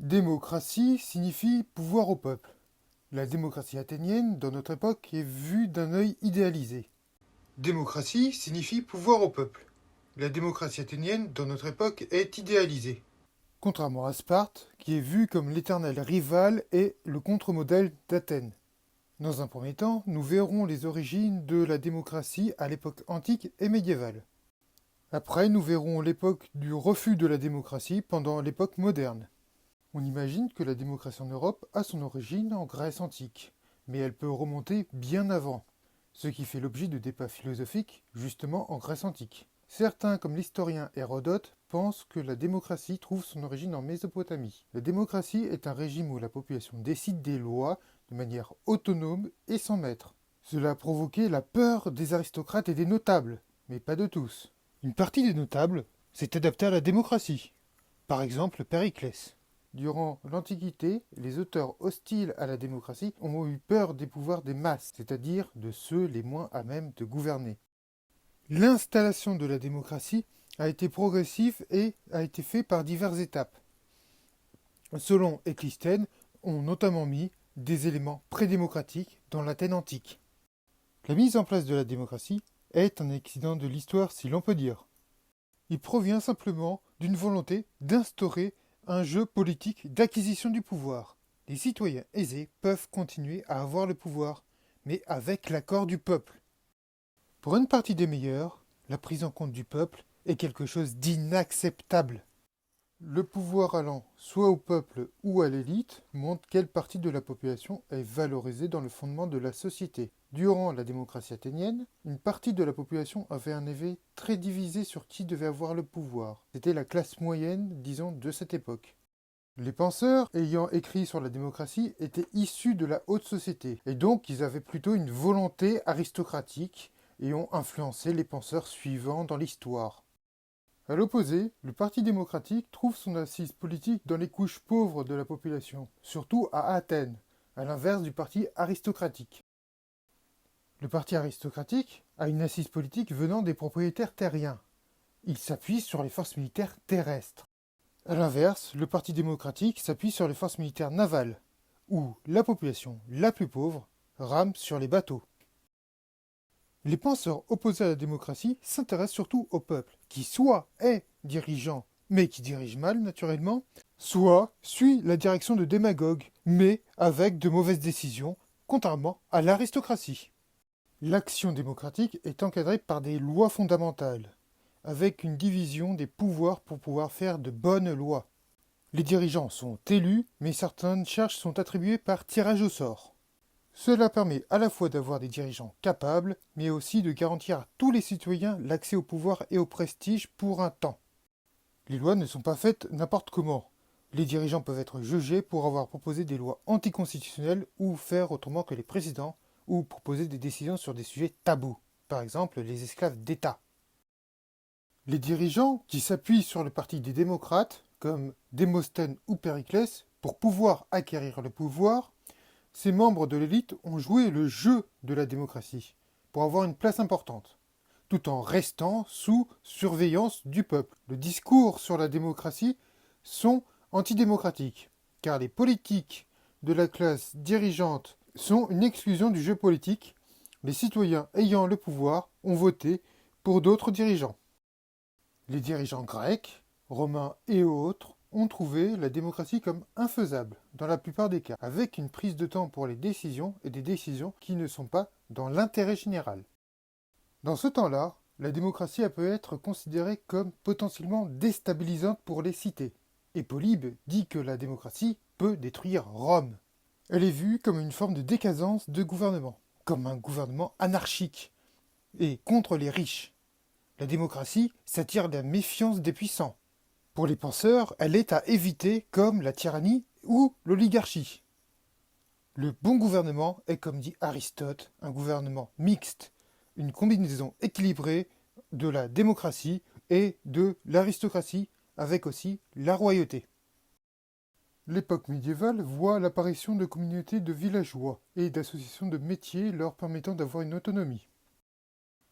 Démocratie signifie pouvoir au peuple. La démocratie athénienne, dans notre époque, est vue d'un œil idéalisé. Démocratie signifie pouvoir au peuple. La démocratie athénienne, dans notre époque, est idéalisée. Contrairement à Sparte, qui est vue comme l'éternel rival et le contre-modèle d'Athènes. Dans un premier temps, nous verrons les origines de la démocratie à l'époque antique et médiévale. Après, nous verrons l'époque du refus de la démocratie pendant l'époque moderne. On imagine que la démocratie en Europe a son origine en Grèce antique, mais elle peut remonter bien avant, ce qui fait l'objet de débats philosophiques justement en Grèce antique. Certains, comme l'historien Hérodote, pensent que la démocratie trouve son origine en Mésopotamie. La démocratie est un régime où la population décide des lois de manière autonome et sans maître. Cela a provoqué la peur des aristocrates et des notables, mais pas de tous. Une partie des notables s'est adaptée à la démocratie. Par exemple, Périclès. Durant l'Antiquité, les auteurs hostiles à la démocratie ont eu peur des pouvoirs des masses, c'est-à-dire de ceux les moins à même de gouverner. L'installation de la démocratie a été progressive et a été faite par diverses étapes. Selon Ecclestone, ont notamment mis des éléments prédémocratiques dans l'Athènes antique. La mise en place de la démocratie est un accident de l'histoire si l'on peut dire. Il provient simplement d'une volonté d'instaurer un jeu politique d'acquisition du pouvoir. Les citoyens aisés peuvent continuer à avoir le pouvoir, mais avec l'accord du peuple. Pour une partie des meilleurs, la prise en compte du peuple est quelque chose d'inacceptable. Le pouvoir allant soit au peuple ou à l'élite montre quelle partie de la population est valorisée dans le fondement de la société. Durant la démocratie athénienne, une partie de la population avait un avis très divisé sur qui devait avoir le pouvoir. C'était la classe moyenne, disons, de cette époque. Les penseurs ayant écrit sur la démocratie étaient issus de la haute société, et donc ils avaient plutôt une volonté aristocratique et ont influencé les penseurs suivants dans l'histoire. À l'opposé, le Parti démocratique trouve son assise politique dans les couches pauvres de la population, surtout à Athènes, à l'inverse du Parti aristocratique. Le Parti aristocratique a une assise politique venant des propriétaires terriens. Il s'appuie sur les forces militaires terrestres. A l'inverse, le Parti démocratique s'appuie sur les forces militaires navales, où la population la plus pauvre rame sur les bateaux. Les penseurs opposés à la démocratie s'intéressent surtout au peuple, qui soit est dirigeant, mais qui dirige mal naturellement, soit suit la direction de démagogues, mais avec de mauvaises décisions, contrairement à l'aristocratie. L'action démocratique est encadrée par des lois fondamentales, avec une division des pouvoirs pour pouvoir faire de bonnes lois. Les dirigeants sont élus, mais certaines charges sont attribuées par tirage au sort. Cela permet à la fois d'avoir des dirigeants capables, mais aussi de garantir à tous les citoyens l'accès au pouvoir et au prestige pour un temps. Les lois ne sont pas faites n'importe comment. Les dirigeants peuvent être jugés pour avoir proposé des lois anticonstitutionnelles ou faire autrement que les précédents, ou proposer des décisions sur des sujets tabous, par exemple les esclaves d'État. Les dirigeants qui s'appuient sur le parti des démocrates, comme Démosthène ou Périclès, pour pouvoir acquérir le pouvoir, ces membres de l'élite ont joué le jeu de la démocratie pour avoir une place importante, tout en restant sous surveillance du peuple. Le discours sur la démocratie sont antidémocratiques, car les politiques de la classe dirigeante sont une exclusion du jeu politique. Les citoyens ayant le pouvoir ont voté pour d'autres dirigeants. Les dirigeants grecs, romains et autres ont trouvé la démocratie comme infaisable, dans la plupart des cas, avec une prise de temps pour les décisions et des décisions qui ne sont pas dans l'intérêt général. Dans ce temps-là, la démocratie peut être considérée comme potentiellement déstabilisante pour les cités. Et Polybe dit que la démocratie peut détruire Rome. Elle est vue comme une forme de décadence de gouvernement, comme un gouvernement anarchique et contre les riches. La démocratie s'attire la méfiance des puissants. Pour les penseurs, elle est à éviter comme la tyrannie ou l'oligarchie. Le bon gouvernement est, comme dit Aristote, un gouvernement mixte, une combinaison équilibrée de la démocratie et de l'aristocratie, avec aussi la royauté. L'époque médiévale voit l'apparition de communautés de villageois et d'associations de métiers leur permettant d'avoir une autonomie.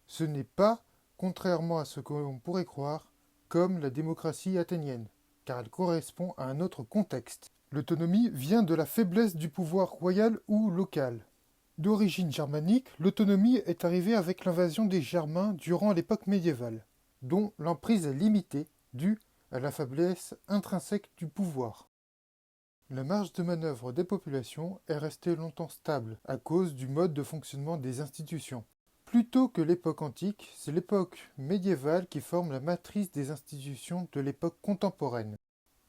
Ce n'est pas, contrairement à ce que l'on pourrait croire, comme la démocratie athénienne, car elle correspond à un autre contexte. L'autonomie vient de la faiblesse du pouvoir royal ou local. D'origine germanique, l'autonomie est arrivée avec l'invasion des Germains durant l'époque médiévale, dont l'emprise est limitée due à la faiblesse intrinsèque du pouvoir. La marge de manœuvre des populations est restée longtemps stable à cause du mode de fonctionnement des institutions. Plutôt que l'époque antique, c'est l'époque médiévale qui forme la matrice des institutions de l'époque contemporaine.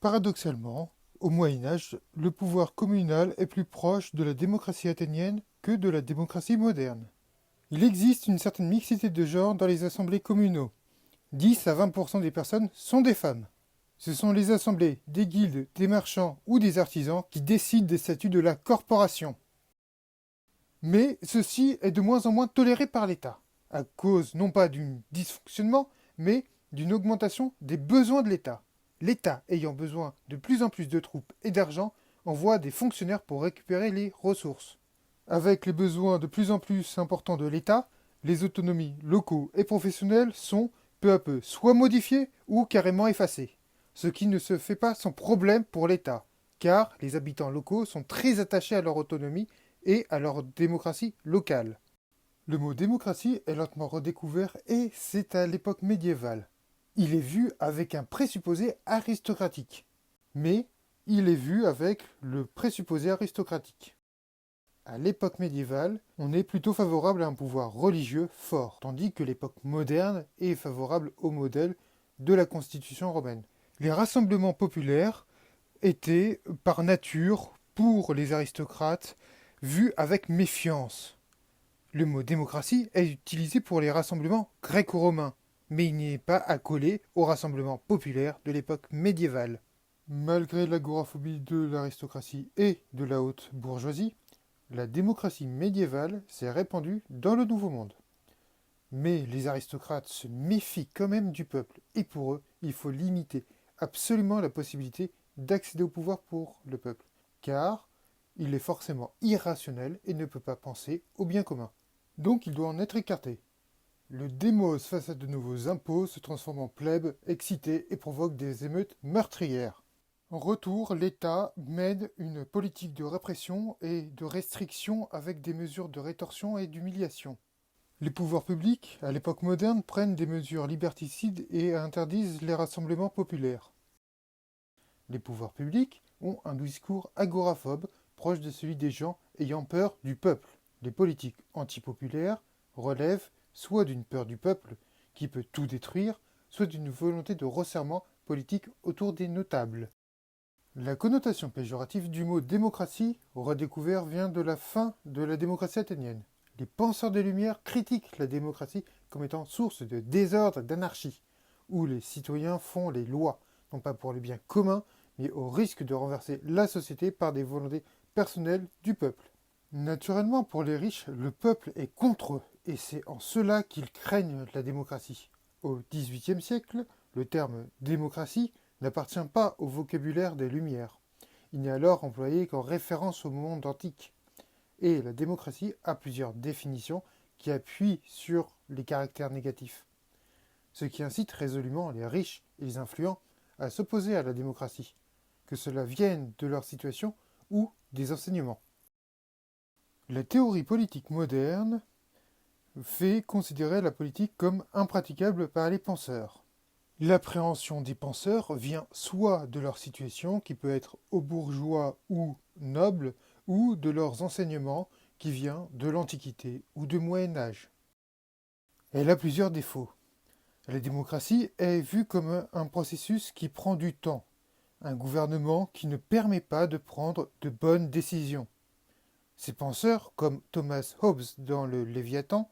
Paradoxalement, au Moyen Âge, le pouvoir communal est plus proche de la démocratie athénienne que de la démocratie moderne. Il existe une certaine mixité de genre dans les assemblées communaux. 10 à 20% des personnes sont des femmes. Ce sont les assemblées des guildes, des marchands ou des artisans qui décident des statuts de la corporation. Mais ceci est de moins en moins toléré par l'État, à cause non pas d'un dysfonctionnement, mais d'une augmentation des besoins de l'État. L'État, ayant besoin de plus en plus de troupes et d'argent, envoie des fonctionnaires pour récupérer les ressources. Avec les besoins de plus en plus importants de l'État, les autonomies locaux et professionnelles sont peu à peu soit modifiées ou carrément effacées, ce qui ne se fait pas sans problème pour l'État, car les habitants locaux sont très attachés à leur autonomie et à leur démocratie locale. Le mot démocratie est lentement redécouvert et c'est à l'époque médiévale. Il est vu avec un présupposé aristocratique, mais il est vu avec le présupposé aristocratique. À l'époque médiévale, on est plutôt favorable à un pouvoir religieux fort, tandis que l'époque moderne est favorable au modèle de la Constitution romaine. Les rassemblements populaires étaient, par nature, pour les aristocrates, vus avec méfiance. Le mot démocratie est utilisé pour les rassemblements gréco-romains, mais il n'est pas accolé aux rassemblements populaires de l'époque médiévale. Malgré l'agoraphobie de l'aristocratie et de la haute bourgeoisie, la démocratie médiévale s'est répandue dans le Nouveau Monde. Mais les aristocrates se méfient quand même du peuple, et pour eux, il faut limiter absolument la possibilité d'accéder au pouvoir pour le peuple, car il est forcément irrationnel et ne peut pas penser au bien commun. Donc il doit en être écarté. Le démos face à de nouveaux impôts se transforme en plèbe, excité et provoque des émeutes meurtrières. En retour, l'État mène une politique de répression et de restriction avec des mesures de rétorsion et d'humiliation. Les pouvoirs publics, à l'époque moderne, prennent des mesures liberticides et interdisent les rassemblements populaires. Les pouvoirs publics ont un discours agoraphobe proche de celui des gens ayant peur du peuple. Les politiques antipopulaires relèvent soit d'une peur du peuple qui peut tout détruire, soit d'une volonté de resserrement politique autour des notables. La connotation péjorative du mot démocratie, redécouvert, vient de la fin de la démocratie athénienne. Les penseurs des Lumières critiquent la démocratie comme étant source de désordre et d'anarchie, où les citoyens font les lois, non pas pour le bien commun, mais au risque de renverser la société par des volontés personnelles du peuple. Naturellement, pour les riches, le peuple est contre eux, et c'est en cela qu'ils craignent la démocratie. Au XVIIIe siècle, le terme démocratie n'appartient pas au vocabulaire des Lumières. Il n'est alors employé qu'en référence au monde antique. Et la démocratie a plusieurs définitions qui appuient sur les caractères négatifs, ce qui incite résolument les riches et les influents à s'opposer à la démocratie, que cela vienne de leur situation ou des enseignements. La théorie politique moderne fait considérer la politique comme impraticable par les penseurs. L'appréhension des penseurs vient soit de leur situation, qui peut être aux bourgeois ou nobles, ou de leurs enseignements, qui vient de l'Antiquité ou du Moyen Âge. Elle a plusieurs défauts. La démocratie est vue comme un processus qui prend du temps, un gouvernement qui ne permet pas de prendre de bonnes décisions. Ces penseurs, comme Thomas Hobbes dans le Léviathan,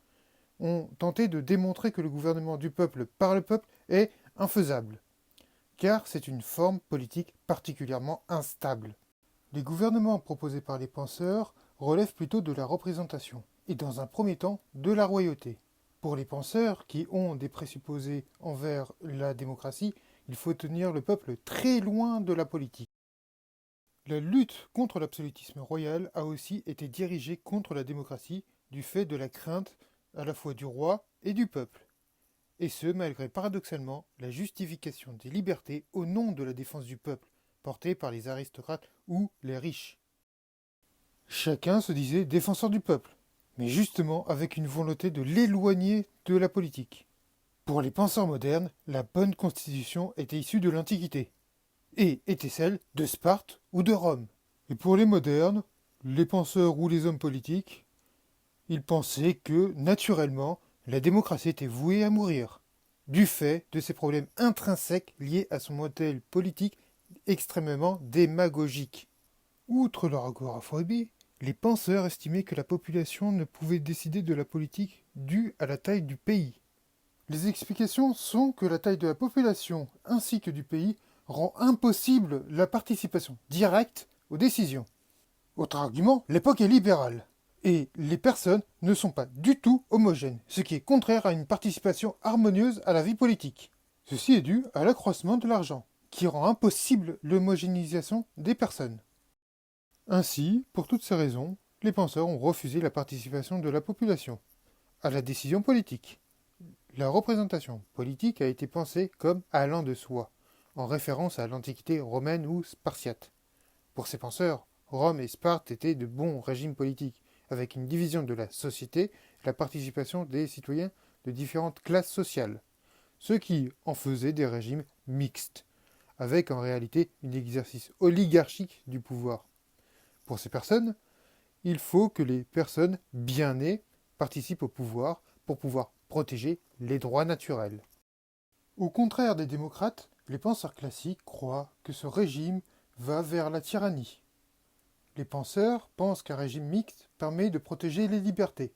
ont tenté de démontrer que le gouvernement du peuple par le peuple est infaisable, car c'est une forme politique particulièrement instable. Les gouvernements proposés par les penseurs relèvent plutôt de la représentation, et dans un premier temps de la royauté. Pour les penseurs, qui ont des présupposés envers la démocratie, il faut tenir le peuple très loin de la politique. La lutte contre l'absolutisme royal a aussi été dirigée contre la démocratie du fait de la crainte à la fois du roi et du peuple. et ce malgré paradoxalement la justification des libertés au nom de la défense du peuple, portée par les aristocrates ou les riches. Chacun se disait défenseur du peuple, mais justement avec une volonté de l'éloigner de la politique. Pour les penseurs modernes, la bonne constitution était issue de l'Antiquité, et était celle de Sparte ou de Rome. Et pour les modernes, les penseurs ou les hommes politiques, ils pensaient que, naturellement, la démocratie était vouée à mourir, du fait de ses problèmes intrinsèques liés à son modèle politique extrêmement démagogique. Outre leur agoraphobie, les penseurs estimaient que la population ne pouvait décider de la politique due à la taille du pays. Les explications sont que la taille de la population ainsi que du pays rend impossible la participation directe aux décisions. Autre argument, l'époque est libérale. Et les personnes ne sont pas du tout homogènes, ce qui est contraire à une participation harmonieuse à la vie politique. Ceci est dû à l'accroissement de l'argent, qui rend impossible l'homogénéisation des personnes. Ainsi, pour toutes ces raisons, les penseurs ont refusé la participation de la population à la décision politique. La représentation politique a été pensée comme allant de soi, en référence à l'Antiquité romaine ou spartiate. Pour ces penseurs, Rome et Sparte étaient de bons régimes politiques, avec une division de la société et la participation des citoyens de différentes classes sociales, ce qui en faisait des régimes mixtes, avec en réalité un exercice oligarchique du pouvoir. Pour ces personnes, il faut que les personnes bien nées participent au pouvoir pour pouvoir protéger les droits naturels. Au contraire des démocrates, les penseurs classiques croient que ce régime va vers la tyrannie. Les penseurs pensent qu'un régime mixte permet de protéger les libertés.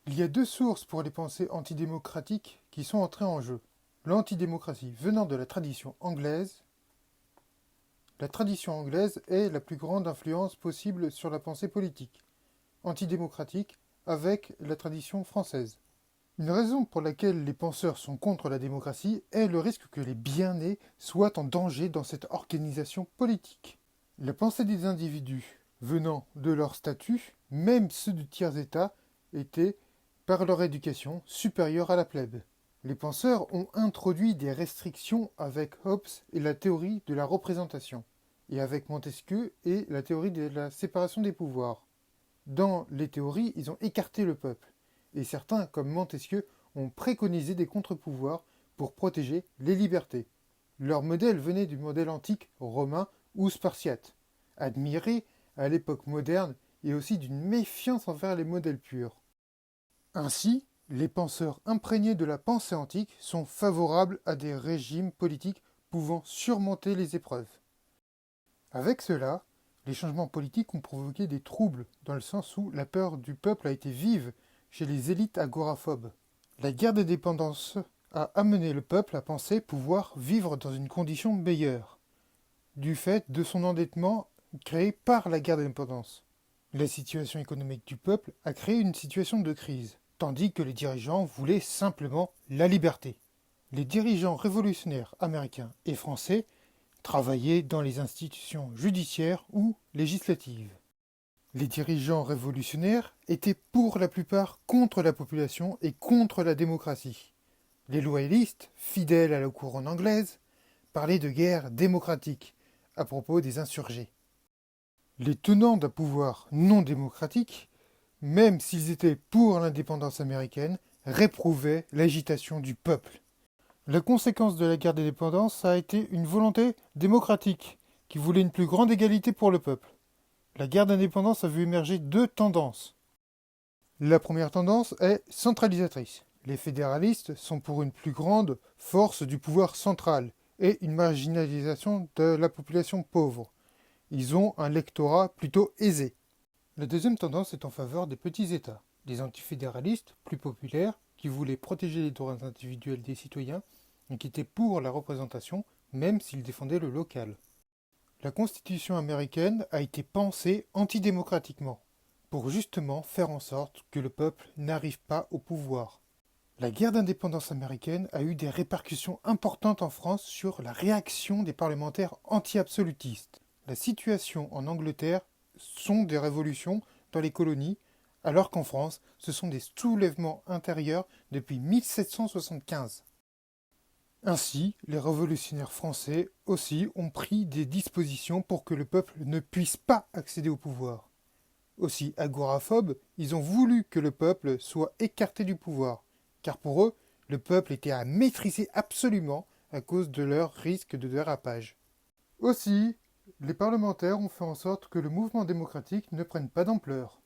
Il y a deux sources pour les pensées antidémocratiques qui sont entrées en jeu. L'antidémocratie venant de la tradition anglaise. La tradition anglaise est la plus grande influence possible sur la pensée politique, antidémocratique, avec la tradition française. Une raison pour laquelle les penseurs sont contre la démocratie est le risque que les bien-nés soient en danger dans cette organisation politique. La pensée des individus venant de leur statut, même ceux du tiers-état, étaient, par leur éducation, supérieurs à la plèbe. Les penseurs ont introduit des restrictions avec Hobbes et la théorie de la représentation, et avec Montesquieu et la théorie de la séparation des pouvoirs. Dans les théories, ils ont écarté le peuple, et certains, comme Montesquieu, ont préconisé des contre-pouvoirs pour protéger les libertés. Leur modèle venait du modèle antique romain ou spartiate, admiré à l'époque moderne et aussi d'une méfiance envers les modèles purs. Ainsi, les penseurs imprégnés de la pensée antique sont favorables à des régimes politiques pouvant surmonter les épreuves. Avec cela, les changements politiques ont provoqué des troubles, dans le sens où la peur du peuple a été vive chez les élites agoraphobes. La guerre d'indépendance a amené le peuple à penser pouvoir vivre dans une condition meilleure, du fait de son endettement créé par la guerre d'indépendance. La situation économique du peuple a créé une situation de crise, tandis que les dirigeants voulaient simplement la liberté. Les dirigeants révolutionnaires américains et français travaillaient dans les institutions judiciaires ou législatives. Les dirigeants révolutionnaires étaient pour la plupart contre la population et contre la démocratie. Les loyalistes, fidèles à la couronne anglaise, parlaient de guerre démocratique à propos des insurgés. Les tenants d'un pouvoir non démocratique, même s'ils étaient pour l'indépendance américaine, réprouvaient l'agitation du peuple. La conséquence de la guerre d'indépendance a été une volonté démocratique qui voulait une plus grande égalité pour le peuple. La guerre d'indépendance a vu émerger deux tendances. La première tendance est centralisatrice. Les fédéralistes sont pour une plus grande force du pouvoir central et une marginalisation de la population pauvre. Ils ont un lectorat plutôt aisé. La deuxième tendance est en faveur des petits États. Les antifédéralistes, plus populaires, qui voulaient protéger les droits individuels des citoyens et qui étaient pour la représentation, même s'ils défendaient le local. La Constitution américaine a été pensée antidémocratiquement, pour justement faire en sorte que le peuple n'arrive pas au pouvoir. La guerre d'indépendance américaine a eu des répercussions importantes en France sur la réaction des parlementaires anti-absolutistes. La situation en Angleterre sont des révolutions dans les colonies, alors qu'en France, ce sont des soulèvements intérieurs depuis 1775. Ainsi, les révolutionnaires français aussi ont pris des dispositions pour que le peuple ne puisse pas accéder au pouvoir. Aussi agoraphobes, ils ont voulu que le peuple soit écarté du pouvoir, car pour eux, le peuple était à maîtriser absolument à cause de leur risque de dérapage. Aussi, les parlementaires ont fait en sorte que le mouvement démocratique ne prenne pas d'ampleur.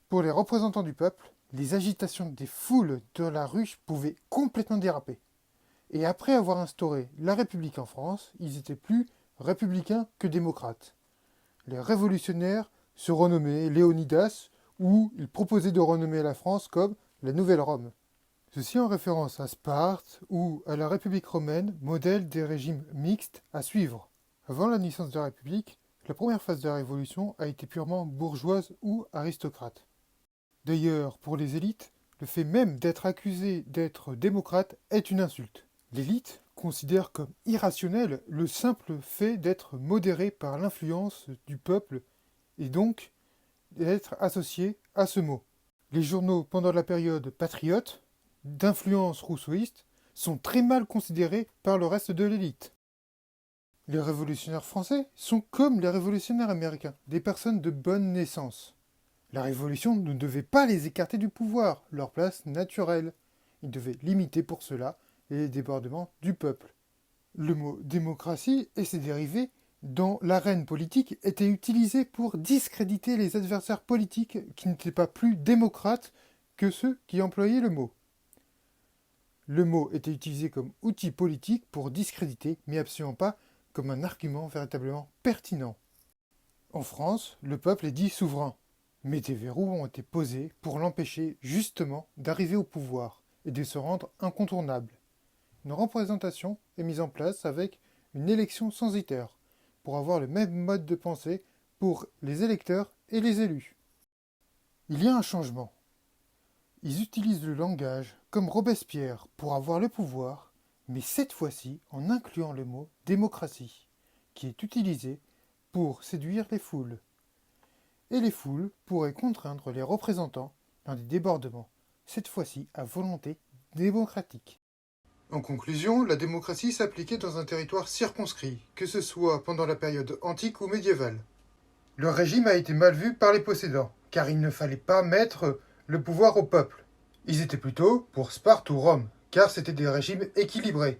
Pour les représentants du peuple, les agitations des foules de la rue pouvaient complètement déraper. Et après avoir instauré la République en France, ils étaient plus républicains que démocrates. Les révolutionnaires se renommaient Léonidas, ou ils proposaient de renommer la France comme la Nouvelle Rome. Ceci en référence à Sparte ou à la République romaine, modèle des régimes mixtes à suivre. Avant la naissance de la République, la première phase de la Révolution a été purement bourgeoise ou aristocrate. D'ailleurs, pour les élites, le fait même d'être accusé d'être démocrate est une insulte. L'élite considère comme irrationnel le simple fait d'être modéré par l'influence du peuple et donc d'être associé à ce mot. Les journaux pendant la période patriote, d'influence rousseauiste, sont très mal considérés par le reste de l'élite. Les révolutionnaires français sont comme les révolutionnaires américains, des personnes de bonne naissance. La révolution ne devait pas les écarter du pouvoir, leur place naturelle. Ils devaient limiter pour cela les débordements du peuple. Le mot démocratie et ses dérivés dans l'arène politique étaient utilisés pour discréditer les adversaires politiques qui n'étaient pas plus démocrates que ceux qui employaient le mot. Le mot était utilisé comme outil politique pour discréditer, mais absolument pas comme un argument véritablement pertinent. En France, le peuple est dit souverain, mais des verrous ont été posés pour l'empêcher justement d'arriver au pouvoir et de se rendre incontournable. Une représentation est mise en place avec une élection censitaire, pour avoir le même mode de pensée pour les électeurs et les élus. Il y a un changement. Ils utilisent le langage comme Robespierre pour avoir le pouvoir, mais cette fois-ci en incluant le mot démocratie, qui est utilisé pour séduire les foules. Et les foules pourraient contraindre les représentants dans des débordements, cette fois-ci à volonté démocratique. En conclusion, la démocratie s'appliquait dans un territoire circonscrit, que ce soit pendant la période antique ou médiévale. Le régime a été mal vu par les possédants, car il ne fallait pas mettre le pouvoir au peuple. Ils étaient plutôt pour Sparte ou Rome, car c'était des régimes équilibrés.